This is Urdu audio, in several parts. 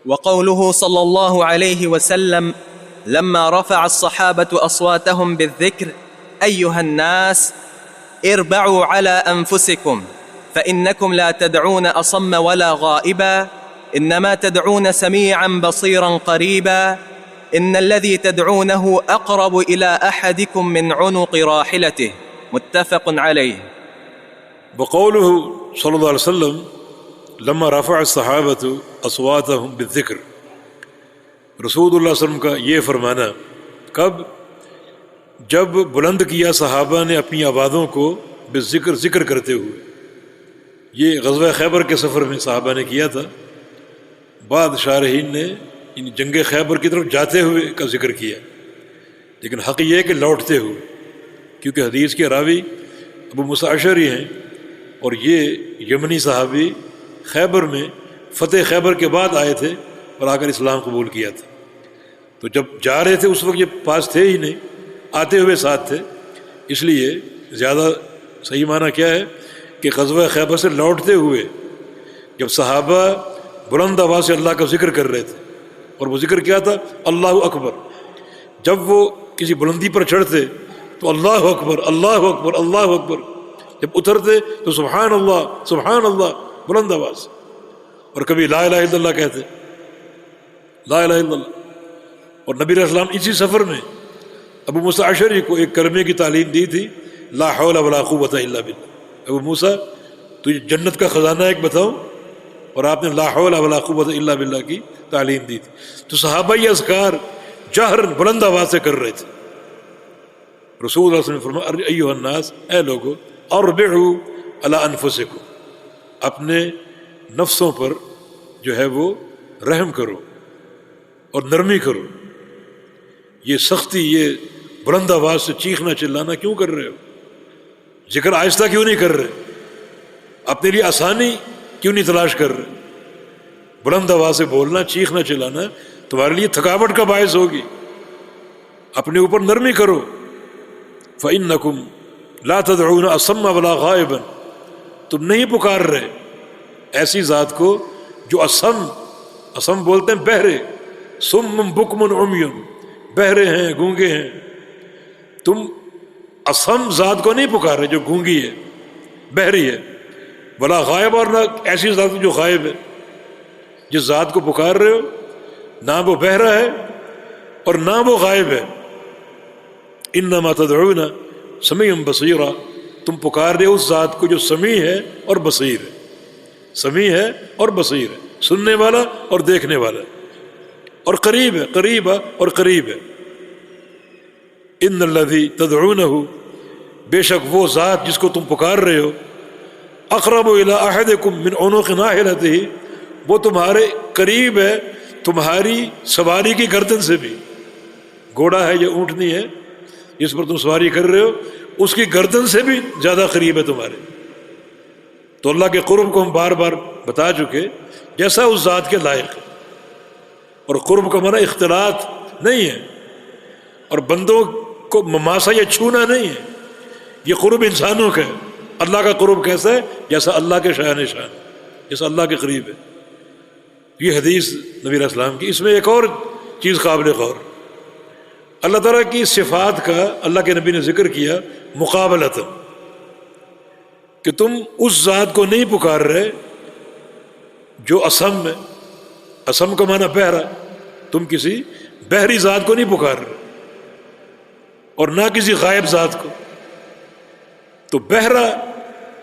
وقوله صلى الله عليه وسلم لما رفع الصحابة أصواتهم بالذكر: أيها الناس اربعوا على أنفسكم فإنكم لا تدعون أصم ولا غائبا، إنما تدعون سميعا بصيرا قريبا، إن الذي تدعونه أقرب إلى أحدكم من عنق راحلته. متفق عليه. وقوله صلی اللہ علیہ وسلم لما رفع الصحابة اصواتهم بالذکر، رسول اللہ صلی اللہ علیہ وسلم کا یہ فرمانا کب؟ جب بلند کیا صحابہ نے اپنی آوازوں کو بالذکر، ذکر کرتے ہوئے۔ یہ غزوہ خیبر کے سفر میں صحابہ نے کیا تھا۔ بعد شارحین نے ان جنگ خیبر کی طرف جاتے ہوئے کا ذکر کیا، لیکن حق یہ ہے کہ لوٹتے ہوئے، کیونکہ حدیث کے راوی ابو موسیٰ اشعری ہیں اور یہ یمنی صحابی خیبر میں فتح خیبر کے بعد آئے تھے اور آ کر اسلام قبول کیا تھا۔ تو جب جا رہے تھے اس وقت یہ پاس تھے ہی نہیں، آتے ہوئے ساتھ تھے، اس لیے زیادہ صحیح معنی کیا ہے کہ غزوہ خیبر سے لوٹتے ہوئے جب صحابہ بلند آواز سے اللہ کا ذکر کر رہے تھے، اور وہ ذکر کیا تھا؟ اللہ اکبر۔ جب وہ کسی بلندی پر چڑھتے تو اللہ اکبر اللہ اکبر اللہ اکبر، جب اترتے تو سبحان اللہ بلند آواز، اور کبھی لا الہ الا اللہ کہتے، لا الہ الا اللہ۔ اور نبی علیہ السلام اسی سفر میں ابو موسیٰ اشعری کو ایک کلمے کی تعلیم دی تھی، لا حول ولا قوت الا باللہ۔ ابو موسیٰ تجھے جنت کا خزانہ ایک بتاؤں، اور آپ نے لا حول ولا قوت الا باللہ کی تعلیم دی تھی۔ تو صحابہ یہ اذکار جہر بلند آواز سے کر رہے تھے۔ رسول اللہ صلی اللہ علیہ وسلم نے فرمایا ایھا الناس، اے لوگو، اربعوا علی انفسکم، اپنے نفسوں پر جو ہے وہ رحم کرو اور نرمی کرو۔ یہ سختی، یہ بلند آواز سے چیخنا چلانا کیوں کر رہے ہو؟ ذکر آہستہ کیوں نہیں کر رہے؟ اپنے لیے آسانی کیوں نہیں تلاش کر رہے؟ بلند آواز سے بولنا، چیخنا چلانا تمہارے لیے تھکاوٹ کا باعث ہوگی۔ اپنے اوپر نرمی کرو۔ فإنکم لا تدعون اصم ولا غائبا، تم نہیں پکار رہے ایسی ذات کو جو اصم بولتے ہیں بہرے، صم بکم عمی، بہرے ہیں، گونگے ہیں۔ تم اصم ذات کو نہیں پکار رہے جو گونگی ہے، بہری ہے، ولا غائب، اور نہ ایسی ذات جو غائب ہے۔ جس ذات کو پکار رہے ہو نہ وہ بہرا ہے اور نہ وہ غائب ہے۔ انما تدعون سمیع بصیرا، تم پکار رہے ہو اس ذات کو جو سمیع ہے اور بصیر ہے، سمیع ہے اور بصیر ہے، سننے والا اور دیکھنے والا، اور قریب ہے، قریب ہے اور قریب ہے۔ ان الذی تدعونہ، بے شک وہ ذات جس کو تم پکار رہے ہو، اقرب الی احدکم من عنق راحلتہ، وہ تمہارے قریب ہے تمہاری سواری کی گردن سے بھی۔ گھوڑا ہے یا اونٹنی ہے جس پر تم سواری کر رہے ہو، اس کی گردن سے بھی زیادہ قریب ہے تمہارے۔ تو اللہ کے قرب کو ہم بار بار بتا چکے، جیسا اس ذات کے لائق ہے۔ اور قرب کا معنی اختلاط نہیں ہے، اور بندوں کو مماسا یا چھونا نہیں ہے، یہ قرب انسانوں کا ہے۔ اللہ کا قرب کیسا ہے؟ جیسا اللہ کے شان شان، جیسا اللہ کے قریب ہے۔ یہ حدیث نبی علیہ السلام کی۔ اس میں ایک اور چیز قابل غور، اللہ تعالیٰ کی صفات کا اللہ کے نبی نے ذکر کیا مقابلتاً، کہ تم اس ذات کو نہیں پکار رہے جو اصم ہے۔ اصم کا معنی بہرا، تم کسی بہری ذات کو نہیں پکار رہے، اور نہ کسی غائب ذات کو۔ تو بہرا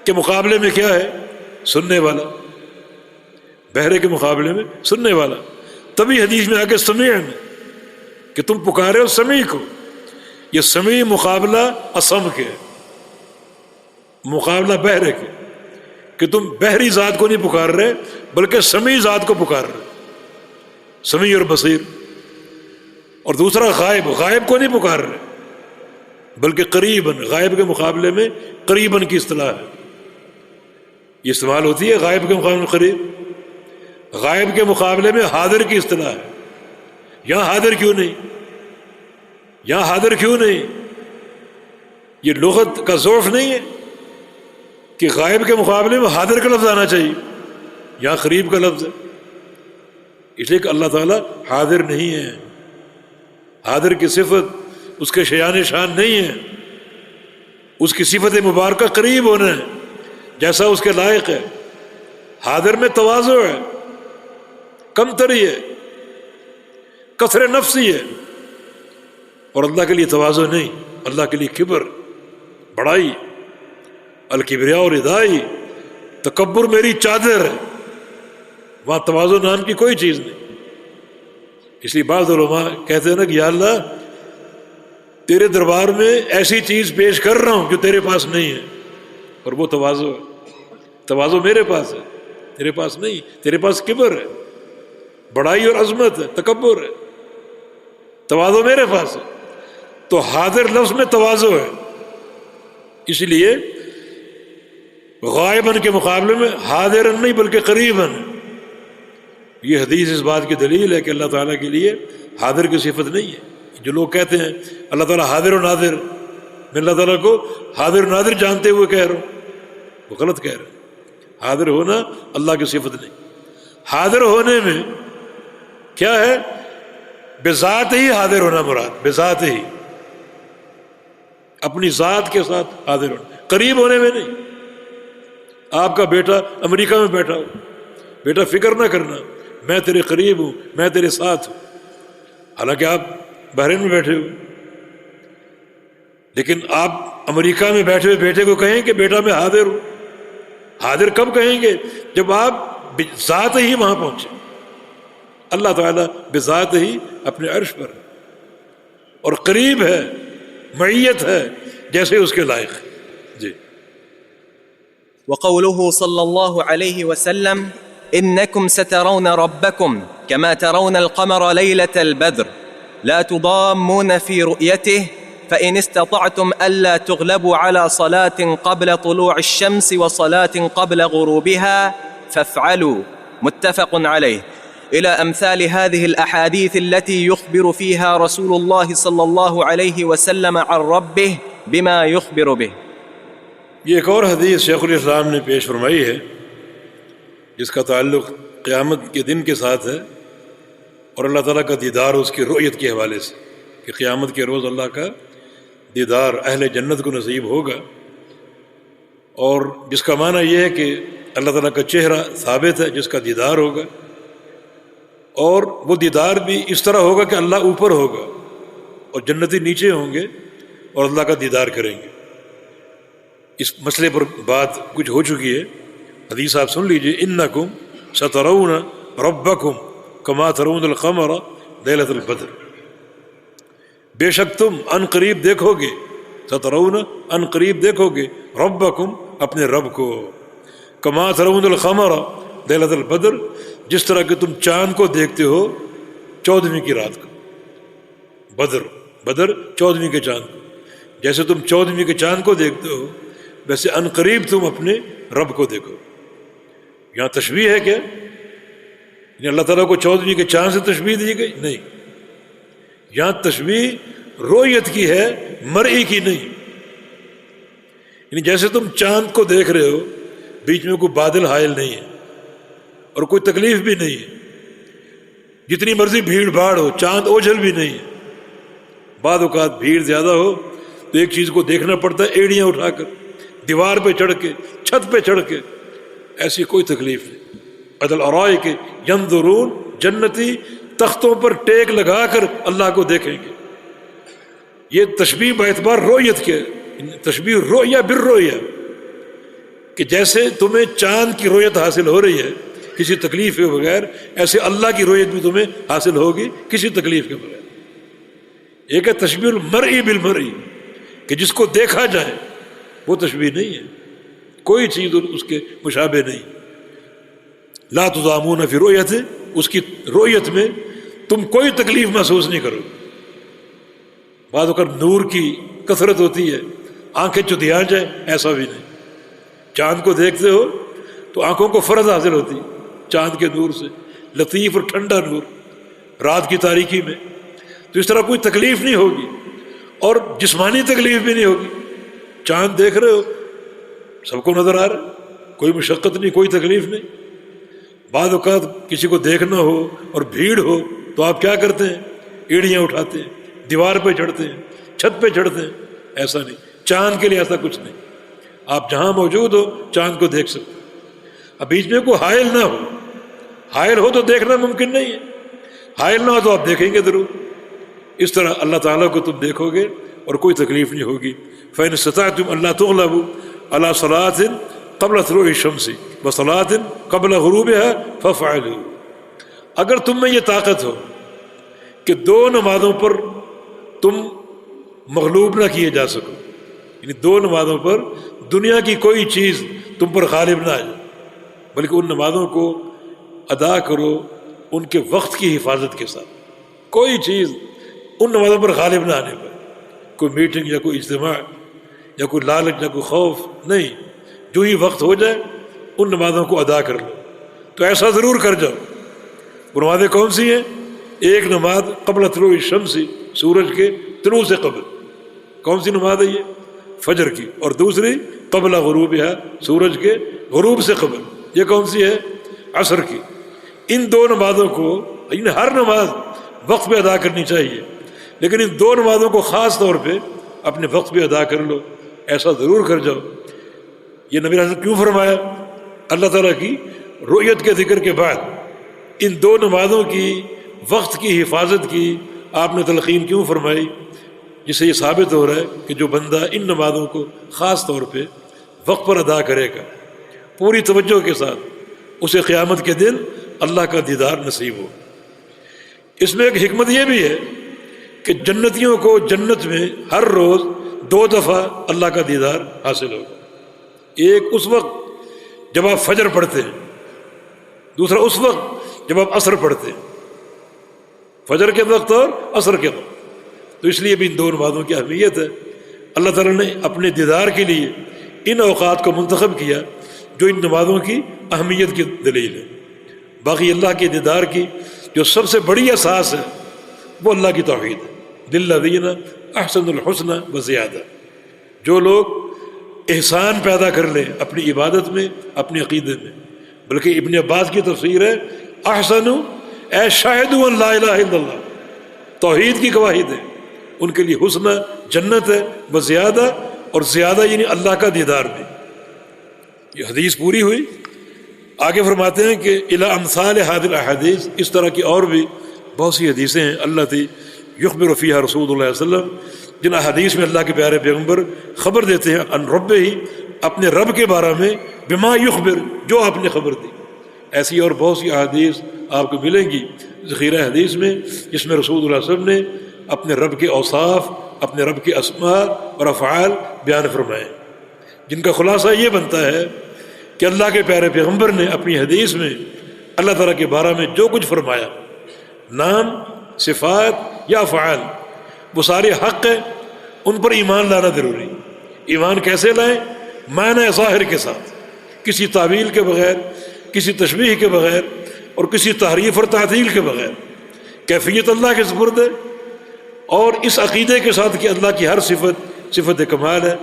کے مقابلے میں کیا ہے؟ سننے والا، بہرے کے مقابلے میں سننے والا۔ تبھی حدیث میں آگے سمیع میں کہ تم پکارے ہو سمیع کو۔ یہ سمیع مقابلہ اصم کے، مقابلہ بہرے کے، کہ تم بہری ذات کو نہیں پکار رہے بلکہ سمیع ذات کو پکار رہے، سمیع اور بصیر۔ اور دوسرا غائب، غائب کو نہیں پکار رہے بلکہ قریباً، غائب کے مقابلے میں قریباً کی اصطلاح ہے، یہ استعمال ہوتی ہے غائب کے مقابلے میں قریب، غائب کے مقابلے میں حاضر کی اصطلاح ہے۔ یہاں حاضر کیوں نہیں؟ یہاں حاضر کیوں نہیں؟ یہ لغت کا ضعف نہیں ہے کہ غائب کے مقابلے میں حاضر کا لفظ آنا چاہیے، یہاں قریب کا لفظ ہے۔ اس لیے کہ اللہ تعالیٰ حاضر نہیں ہے. حاضر کی صفت اس کے شیان شان نہیں ہے. اس کی صفت مبارکہ قریب ہونا ہے جیسا اس کے لائق ہے. حاضر میں تواضع ہے، کمتری ہے، کثر نفسی ہے. اور اللہ کے لیے تواضع نہیں، اللہ کے لیے کبر، بڑائی. الکبریاء ردائی، تکبر میری چادر ہے. وہاں تواضع نام کی کوئی چیز نہیں. اس لیے بعض علماء کہتے ہیں نا کہ یا اللہ تیرے دربار میں ایسی چیز پیش کر رہا ہوں جو تیرے پاس نہیں ہے، اور وہ تواضع ہے. تواضع میرے پاس ہے، تیرے پاس نہیں. تیرے پاس کبر ہے، بڑائی اور عظمت ہے، تکبر ہے. تواضع میرے پاس ہے. تو حاضر لفظ میں تواضع ہے. اس لیے غائباً کے مقابلے میں حاضراً نہیں بلکہ قریباً. یہ حدیث اس بات کی دلیل ہے کہ اللہ تعالیٰ کے لیے حاضر کی صفت نہیں ہے. جو لوگ کہتے ہیں اللہ تعالیٰ حاضر و ناظر، میں اللہ تعالیٰ کو حاضر و ناظر جانتے ہوئے کہہ رہا ہوں، وہ غلط کہہ رہے ہیں. حاضر ہونا اللہ کی صفت نہیں. حاضر ہونے میں کیا ہے؟ بذات ہی حاضر ہونا مراد، بذات ہی، اپنی ذات کے ساتھ حاضر ہونا، قریب ہونے میں نہیں. آپ کا بیٹا امریکہ میں بیٹھا ہو، بیٹا فکر نہ کرنا، میں تیرے قریب ہوں، میں تیرے ساتھ ہوں. حالانکہ آپ بحرین میں بیٹھے ہو، لیکن آپ امریکہ میں بیٹھے ہوئے بیٹے کو کہیں کہ بیٹا میں حاضر ہوں. حاضر کب کہیں گے؟ جب آپ ذات ہی وہاں پہنچے. اللہ تعالیٰ بذات ہی اپنے عرش پر اور قریب ہے، معیت ہے جیسے اس کے لائق. جی. وقوله صلى الله عليه وسلم إنكم سترون ربكم كما ترون القمر ليلة البدر لا تضامون في رؤيته فإن استطعتم ألا تغلبوا على صلاة قبل طلوع الشمس وصلاة قبل غروبها فافعلوا. متفق عليه. إلى أمثال هذه الأحاديث التي يخبر فيها رسول الله صلى الله عليه وسلم عن ربه بما يخبر به. یہ ایک اور حدیث شیخ الاسلام نے پیش فرمائی ہے جس کا تعلق قیامت کے دن کے ساتھ ہے اور اللہ تعالیٰ کا دیدار اس کی رؤیت کے حوالے سے، کہ قیامت کے روز اللہ کا دیدار اہل جنت کو نصیب ہوگا. اور جس کا معنی یہ ہے کہ اللہ تعالیٰ کا چہرہ ثابت ہے جس کا دیدار ہوگا، اور وہ دیدار بھی اس طرح ہوگا کہ اللہ اوپر ہوگا اور جنتی نیچے ہوں گے اور اللہ کا دیدار کریں گے. اس مسئلے پر بات کچھ ہو چکی ہے. حدیث آپ سن لیجئے، انکم سترون ربکم کما ترون القمر لیلۃ البدر. بے شک تم ان قریب دیکھو گے، سترون ان قریب دیکھو گے، ربکم اپنے رب کو، کما ترون القمر لیلۃ البدر جس طرح کہ تم چاند کو دیکھتے ہو 14ویں کی رات کو. بدر 14ویں کے چاند کو، جیسے تم 14ویں کے چاند کو دیکھتے ہو ویسے ان قریب تم اپنے رب کو دیکھو. یہاں تشبیہ ہے کیا؟ یعنی اللہ تعالیٰ کو 14ویں کے چاند سے تشبیہ دی گئی؟ نہیں. یہاں تشبیہ رؤیت کی ہے، مرئی کی نہیں. یعنی جیسے تم چاند کو دیکھ رہے ہو، بیچ میں کوئی بادل حائل نہیں ہے اور کوئی تکلیف بھی نہیں ہے، جتنی مرضی بھیڑ بھاڑ ہو، چاند اوجھل بھی نہیں ہے. بعض اوقات بھیڑ زیادہ ہو تو ایک چیز کو دیکھنا پڑتا ہے ایڑیاں اٹھا کر، دیوار پہ چڑھ کے، چھت پہ چڑھ کے. ایسی کوئی تکلیف نہیں. عدل ارائے کے ینظرون، جنتی تختوں پر ٹیک لگا کر اللہ کو دیکھیں گے. یہ تشبیہ باعتبار رؤیت کے، تشبیہ رؤیا بالرؤیا، کہ جیسے تمہیں چاند کی رؤیت حاصل ہو رہی ہے کسی تکلیف کے بغیر، ایسے اللہ کی رؤیت بھی تمہیں حاصل ہوگی کسی تکلیف کے بغیر. ایک ہے تشبیہ المرئی بالمرئی، کہ جس کو دیکھا جائے، وہ تشبیہ نہیں ہے. کوئی چیز اس کے مشابہ نہیں. لا تضامون فی رؤیت، اس کی رؤیت میں تم کوئی تکلیف محسوس نہیں کرو. بعض اوقات نور کی کثرت ہوتی ہے، آنکھیں چدھیا جائیں، ایسا بھی نہیں. چاند کو دیکھتے ہو تو آنکھوں کو فرض حاصل ہوتی چاند کے نور سے، لطیف اور ٹھنڈا نور رات کی تاریکی میں. تو اس طرح کوئی تکلیف نہیں ہوگی اور جسمانی تکلیف بھی نہیں ہوگی. چاند دیکھ رہے ہو، سب کو نظر آ رہا ہے، کوئی مشقت نہیں، کوئی تکلیف نہیں. بعض اوقات کسی کو دیکھنا ہو اور بھیڑ ہو تو آپ کیا کرتے ہیں؟ ایڑیاں اٹھاتے ہیں، دیوار پہ چڑھتے ہیں، چھت پہ چڑھتے ہیں. ایسا نہیں، چاند کے لیے ایسا کچھ نہیں. آپ جہاں موجود ہو چاند کو دیکھ سکتے. اب بیچ میں کوئی حائل نہ ہو، حائل ہو تو دیکھنا ممکن نہیں ہے، حائل نہ ہو تو آپ دیکھیں گے ضرور. اس طرح اللہ تعالیٰ کو تم دیکھو گے اور کوئی تکلیف نہیں ہوگی. فَإِنِ اسْتَطَعْتُمْ أَلَّا تُغْلَبُوا عَلَىٰ صَلَاةٍ قبل طلوع الشمس وصلاة قبل غروبها فافعلوا. اگر تم میں یہ طاقت ہو کہ 2 نمازوں پر تم مغلوب نہ کیے جا سکو، یعنی 2 نمازوں پر دنیا کی کوئی چیز تم پر غالب نہ آ جائے، بلکہ ان نمازوں کو ادا کرو ان کے وقت کی حفاظت کے ساتھ. کوئی چیز ان نمازوں پر غالب نہ آنے پر، کوئی میٹنگ یا کوئی اجتماع یا کوئی لالچ یا کوئی خوف نہیں، جو ہی وقت ہو جائے ان نمازوں کو ادا کر لو. تو ایسا ضرور کر جاؤ. وہ نمازیں کون سی ہیں؟ ایک نماز قبل طلوع الشمس، سورج کے طلوع سے قبل. کون سی نماز ہے یہ؟ فجر کی. اور دوسری قبل غروبها، سورج کے غروب سے قبل. یہ کون سی ہے؟ عصر کی. ان 2 نمازوں کو، یعنی ہر نماز وقت پہ ادا کرنی چاہیے، لیکن ان 2 نمازوں کو خاص طور پہ اپنے وقت پہ ادا کر لو. ایسا ضرور کر جاؤ. یہ نبی نے کیوں فرمایا؟ اللہ تعالیٰ کی رؤیت کے ذکر کے بعد ان 2 نمازوں کی وقت کی حفاظت کی آپ نے تلقین کیوں فرمائی؟ جس سے یہ ثابت ہو رہا ہے کہ جو بندہ ان نمازوں کو خاص طور پہ وقت پر ادا کرے گا پوری توجہ کے ساتھ، اسے قیامت کے دن اللہ کا دیدار نصیب ہو. اس میں ایک حکمت یہ بھی ہے کہ جنتیوں کو جنت میں ہر روز 2 دفعہ اللہ کا دیدار حاصل ہوگا. ایک اس وقت جب آپ فجر پڑھتے ہیں، دوسرا اس وقت جب آپ عصر پڑھتے ہیں، فجر کے وقت اور عصر کے وقت. تو اس لیے بھی ان 2 نمازوں کی اہمیت ہے. اللہ تعالیٰ نے اپنے دیدار کے لیے ان اوقات کو منتخب کیا جو ان نمازوں کی اہمیت کی دلیل ہے. باقی اللہ کے دیدار کی جو سب سے بڑی اساس ہے وہ اللہ کی توحید ہے. للذین احسنوا الحسنى وزیادہ. جو لوگ احسان پیدا کر لیں اپنی عبادت میں، اپنے عقیدے میں. بلکہ ابن عباس کی تفسیر ہے احسنوا اے شاہدوا ان لا الہ الا اللہ، توحید کی گواہی دیں. ان کے لیے حسنہ جنت ہے، وزیادہ، اور زیادہ یعنی اللہ کا دیدار بھی. یہ حدیث پوری ہوئی. آگے فرماتے ہیں کہ الی امثال هذه الاحادیث، اس طرح کی اور بھی بہت سی حدیثیں ہیں التی یخبر فیہا رسول اللہ صلی اللہ علیہ وسلم، جن احادیث میں اللہ کے پیارے پیغمبر خبر دیتے ہیں ان رب ہی، اپنے رب کے بارے میں، بما یخبر، جو آپ نے خبر دی. ایسی اور بہت سی احادیث آپ کو ملیں گی ذخیرہ حدیث میں، جس میں رسول اللہ صلی اللہ علیہ وسلم نے اپنے رب کے اوصاف، اپنے رب کے اسماء اور افعال بیان فرمائے، جن کا خلاصہ یہ بنتا ہے کہ اللہ کے پیارے پیغمبر نے اپنی حدیث میں اللہ تعالیٰ کے بارے میں جو کچھ فرمایا، نام، صفات یا افعال، وہ سارے حق ہیں. ان پر ایمان لانا ضروری. ایمان کیسے لائیں؟ معنی ظاہر کے ساتھ، کسی تعویل کے بغیر، کسی تشبیہ کے بغیر، اور کسی تحریف اور تعطیل کے بغیر. کیفیت اللہ کے سپرد ہے، اور اس عقیدے کے ساتھ کہ اللہ کی ہر صفت صفت کمال ہے.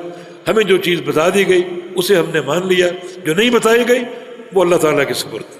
ہمیں جو چیز بتا دی گئی اسے ہم نے مان لیا، جو نہیں بتائی گئی وہ اللہ تعالیٰ کے سپرد.